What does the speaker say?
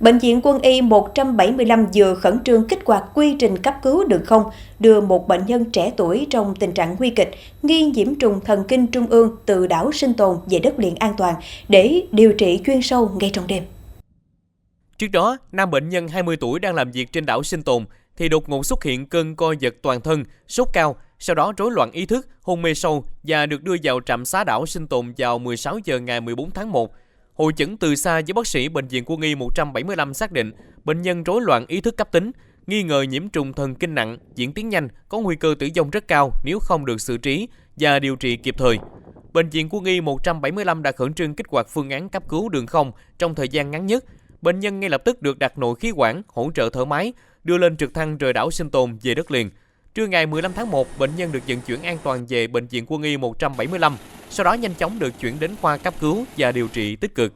Bệnh viện Quân y 175 vừa khẩn trương kích hoạt quy trình cấp cứu đường không, đưa một bệnh nhân trẻ tuổi trong tình trạng nguy kịch, nghi nhiễm trùng thần kinh trung ương từ đảo Sinh Tồn về đất liền an toàn để điều trị chuyên sâu ngay trong đêm. Trước đó, nam bệnh nhân 20 tuổi đang làm việc trên đảo Sinh Tồn thì đột ngột xuất hiện cơn co giật toàn thân, sốt cao, sau đó rối loạn ý thức, hôn mê sâu và được đưa vào trạm xá đảo Sinh Tồn vào 16 giờ ngày 14 tháng 1. Hội chẩn từ xa với bác sĩ Bệnh viện Quân y 175 xác định bệnh nhân rối loạn ý thức cấp tính, nghi ngờ nhiễm trùng thần kinh nặng, diễn tiến nhanh, có nguy cơ tử vong rất cao nếu không được xử trí và điều trị kịp thời. Bệnh viện Quân y 175 đã khẩn trương kích hoạt phương án cấp cứu đường không trong thời gian ngắn nhất. Bệnh nhân ngay lập tức được đặt nội khí quản, hỗ trợ thở máy, đưa lên trực thăng rời đảo Sinh Tồn về đất liền. Trưa ngày 15 tháng 1, bệnh nhân được vận chuyển an toàn về Bệnh viện Quân y 175, sau đó nhanh chóng được chuyển đến khoa cấp cứu và điều trị tích cực.